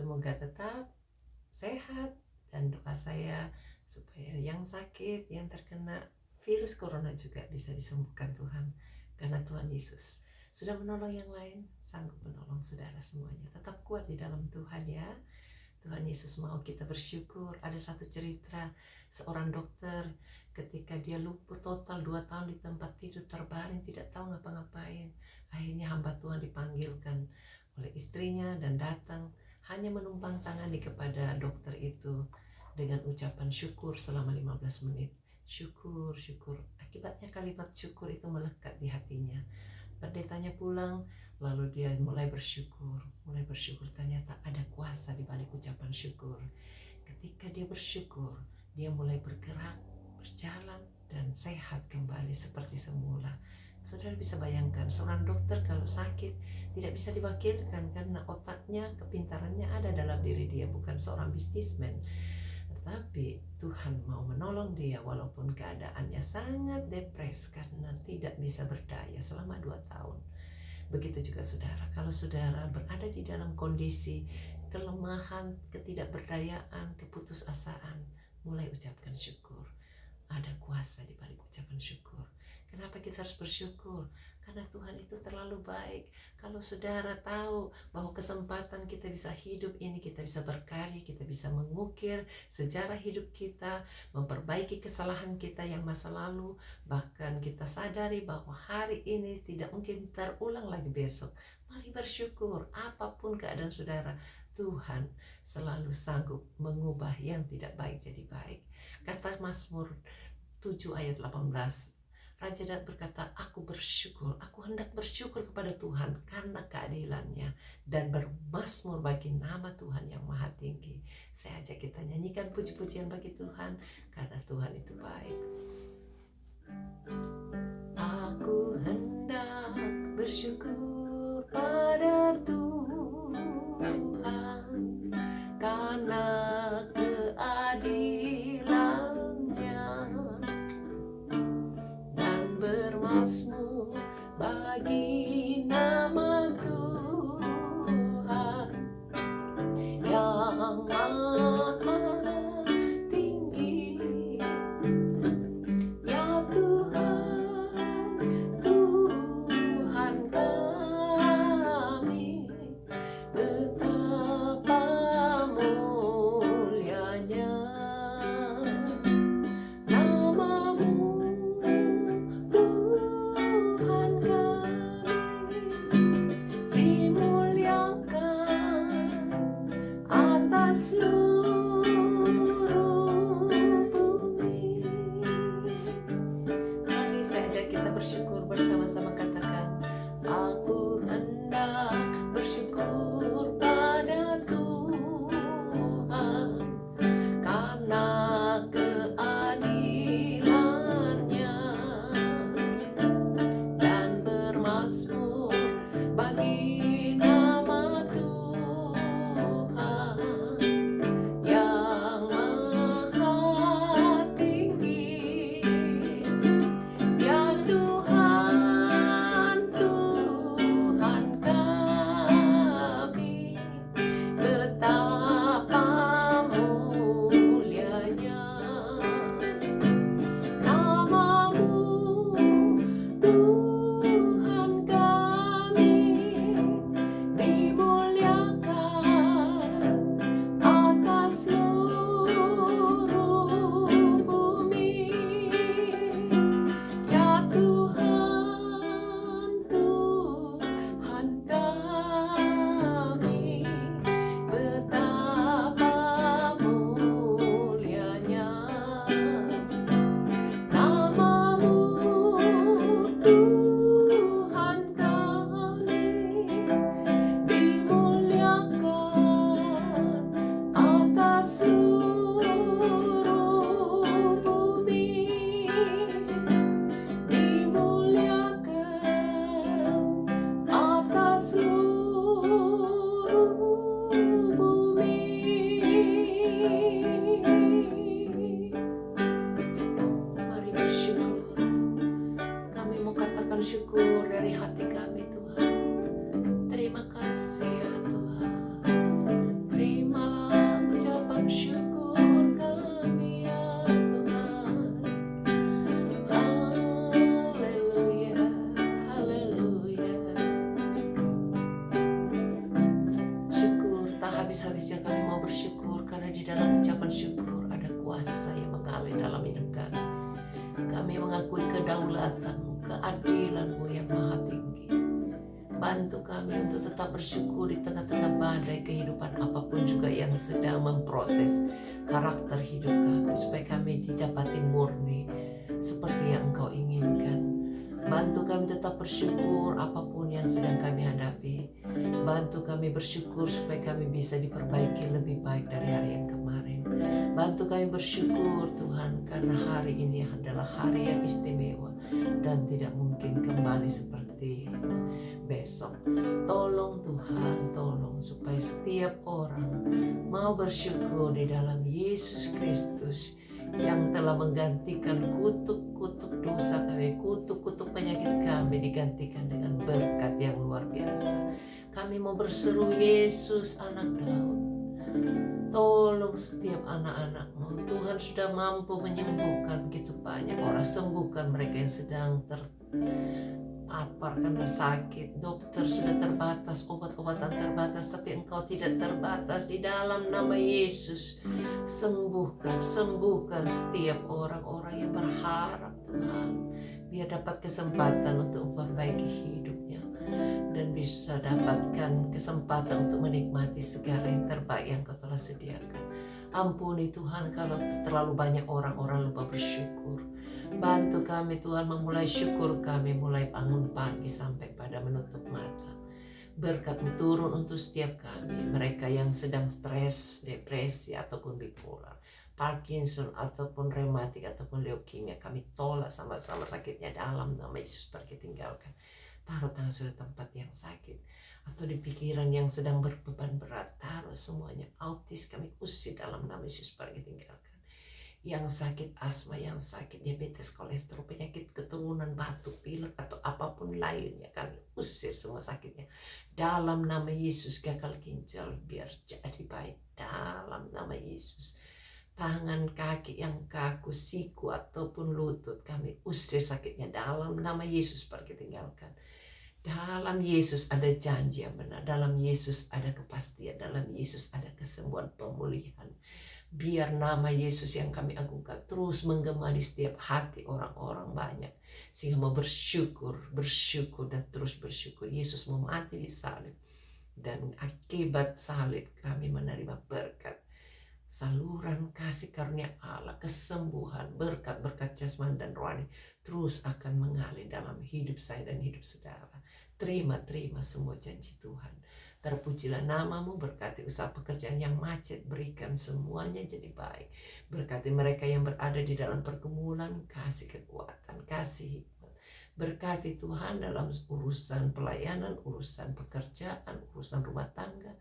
Semoga tetap sehat, dan doa saya supaya yang sakit, yang terkena virus corona juga bisa disembuhkan Tuhan. Karena Tuhan Yesus sudah menolong yang lain, sanggup menolong saudara semuanya. Tetap kuat di dalam Tuhan ya. Tuhan Yesus mau kita bersyukur. Ada satu cerita seorang dokter ketika dia luput total 2 tahun di tempat tidur terbaring, tidak tahu ngapa-ngapain. Akhirnya hamba Tuhan dipanggilkan oleh istrinya dan datang hanya menumpang tangani kepada dokter itu dengan ucapan syukur selama 15 menit. Syukur, syukur. Akibatnya kalimat syukur itu melekat di hatinya. Pendetanya pulang, lalu dia mulai bersyukur. Ternyata ada kuasa di balik ucapan syukur. Ketika dia bersyukur, dia mulai bergerak, berjalan, dan sehat kembali seperti semula. Saudara bisa bayangkan, seorang dokter kalau sakit tidak bisa diwakilkan karena otaknya, kepintarannya ada dalam diri dia, bukan seorang bisnismen. Tetapi Tuhan mau menolong dia walaupun keadaannya sangat depres karena tidak bisa berdaya selama 2 tahun. Begitu juga saudara, kalau saudara berada di dalam kondisi kelemahan, ketidakberdayaan, keputusasaan, mulai ucapkan syukur. Ada kuasa di balik ucapan syukur. Kenapa kita harus bersyukur? Karena Tuhan itu terlalu baik. Kalau saudara tahu bahwa kesempatan kita bisa hidup ini, kita bisa berkarya, kita bisa mengukir sejarah hidup kita, memperbaiki kesalahan kita yang masa lalu, bahkan kita sadari bahwa hari ini tidak mungkin terulang lagi besok. Mari bersyukur, apapun keadaan saudara, Tuhan selalu sanggup mengubah yang tidak baik jadi baik. Kata Mazmur 7 ayat 18, Raja Daud berkata, aku bersyukur, aku hendak bersyukur kepada Tuhan karena keadilannya dan bermazmur bagi nama Tuhan yang maha tinggi. Saya ajak kita nyanyikan puji-pujian bagi Tuhan karena Tuhan itu baik. Aku hendak bersyukur pada Tuhan karena keadilannya dan bermazmur bagi nama Tuhan yang maha tinggi. Ya Tuhan, Tuhan kami, betapa mulianya namamu, Tuhan kami, dimuliakan atas seluruh bumi. Mari saya ajak kita bersyukur bersama-sama, katakan, aku hendak bersyukur pada Tuhan karena keadilannya dan bermazmur bagi nama Tuhan yang maha tinggi. Ya Tuhan, Tuhan kami, betapa mulianya namamu, Tuhan kami, habis-habisnya kami mau bersyukur, karena di dalam ucapan syukur ada kuasa yang mengalir dalam hidup kami. Kami mengakui kedaulatan-Mu, keadilan-Mu yang maha tinggi. Bantu kami untuk tetap bersyukur di tengah-tengah badai kehidupan apapun juga yang sedang memproses karakter hidup kami, supaya kami didapati murni seperti yang Engkau inginkan. Bantu kami tetap bersyukur apapun yang sedang kami hadapi. Bantu kami bersyukur supaya kami bisa diperbaiki lebih baik dari hari yang kemarin. Bantu kami bersyukur Tuhan, karena hari ini adalah hari yang istimewa dan tidak mungkin kembali seperti besok. Tolong Tuhan, tolong supaya setiap orang mau bersyukur di dalam Yesus Kristus yang telah menggantikan kutuk-kutuk dosa kami, kutuk-kutuk penyakit kami, digantikan dengan berkat yang luar biasa. Kami mau berseru, Yesus anak Daud, tolong setiap anak-anak-Mu. Tuhan sudah mampu menyembuhkan begitu banyak orang. Sembuhkan mereka yang sedang terpapar karena sakit. Dokter sudah terbatas, obat-obatan terbatas, tapi Engkau tidak terbatas. Di dalam nama Yesus, sembuhkan setiap orang-orang yang berharap Tuhan, biar dapat kesempatan untuk memperbaiki hidupnya dan bisa dapatkan kesempatan untuk menikmati segala yang terbaik yang Kau telah sediakan. Ampuni Tuhan kalau terlalu banyak orang-orang lupa bersyukur. Bantu kami Tuhan memulai syukur kami mulai bangun pagi sampai pada menutup mata. Berkat-Mu turun untuk setiap kami, mereka yang sedang stres, depresi ataupun bipolar, Parkinson ataupun rematik ataupun leukemia, kami tolak sama-sama sakitnya dalam nama Yesus. Pergi tinggalkan. Taruh tangan sudah tempat yang sakit atau di pikiran yang sedang berbeban berat, taruh semuanya. Autis kami usir dalam nama Yesus. Pergi tinggalkan. Yang sakit asma, yang sakit diabetes, kolesterol, penyakit keturunan, batuk, pilek atau apapun lainnya, kami usir semua sakitnya dalam nama Yesus. Gagal ginjal biar jadi baik dalam nama Yesus. Tangan, kaki yang kaku, siku ataupun lutut, kami usir sakitnya dalam nama Yesus. Pergi tinggalkan. Dalam Yesus ada janji yang benar, dalam Yesus ada kepastian, dalam Yesus ada kesembuhan, pemulihan. Biar nama Yesus yang kami agungkan terus menggema di setiap hati orang-orang banyak, sehingga mau bersyukur dan terus bersyukur. Yesus mau mati di salib, dan akibat salib kami menerima berkat, saluran kasih karunia Allah, kesembuhan, berkat-berkat jasmani dan rohani terus akan mengalir dalam hidup saya dan hidup saudara. Terima semua janji Tuhan. Terpujilah nama-Mu, berkati usaha pekerjaan yang macet, berikan semuanya jadi baik. Berkati mereka yang berada di dalam pergumulan, kasih kekuatan, kasih hikmat. Berkati Tuhan dalam urusan pelayanan, urusan pekerjaan, urusan rumah tangga,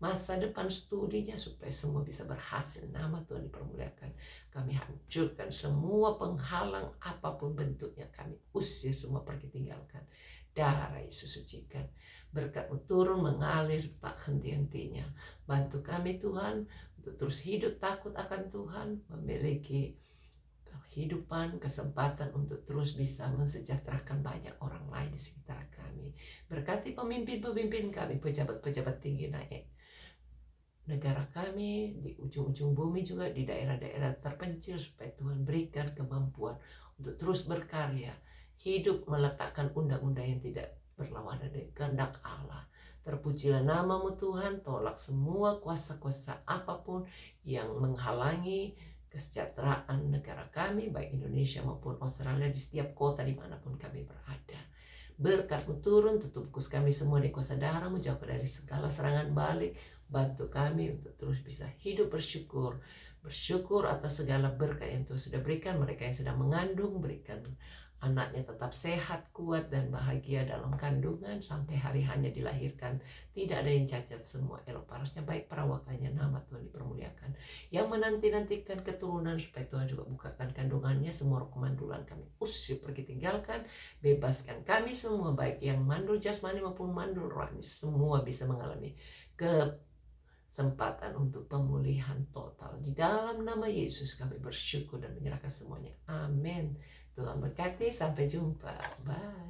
masa depan studinya, supaya semua bisa berhasil. Nama Tuhan dipermuliakan. Kami hancurkan semua penghalang apapun bentuknya, kami usir semua, pergi tinggalkan. Darah Yesus sucikan. Berkat-Mu turun mengalir tak henti-hentinya. Bantu kami Tuhan untuk terus hidup takut akan Tuhan, memiliki kehidupan, kesempatan untuk terus bisa mensejahterakan banyak orang lain di sekitar kami. Berkati pemimpin-pemimpin kami, pejabat-pejabat tinggi naik negara kami, di ujung-ujung bumi juga, di daerah-daerah terpencil, supaya Tuhan berikan kemampuan untuk terus berkarya, hidup meletakkan undang-undang yang tidak berlawanan dengan kehendak Allah. Terpujilah nama-Mu Tuhan, tolak semua kuasa-kuasa apapun yang menghalangi kesejahteraan negara kami, baik Indonesia maupun Australia, di setiap kota dimanapun kami berada. Berkat-Mu turun, tutup kus kami semua di kuasa darah-Mu, jauhkan dari segala serangan balik. Bantu kami untuk terus bisa hidup bersyukur atas segala berkat yang Tuhan sudah berikan. Mereka yang sedang mengandung, berikan anaknya tetap sehat, kuat, dan bahagia dalam kandungan sampai hari hanya dilahirkan. Tidak ada yang cacat, semua elok parasnya, baik perawakannya. Nama Tuhan dipermuliakan. Yang menanti-nantikan keturunan, supaya Tuhan juga bukakan kandungannya. Semua roh kemandulan kami usir, pergi tinggalkan. Bebaskan kami semua, baik yang mandul jasmani maupun mandul rohani, semua bisa mengalami kesempatan untuk pemulihan total. Di dalam nama Yesus kami bersyukur dan menyerahkan semuanya. Amin. Tuhan berkati, sampai jumpa. Bye.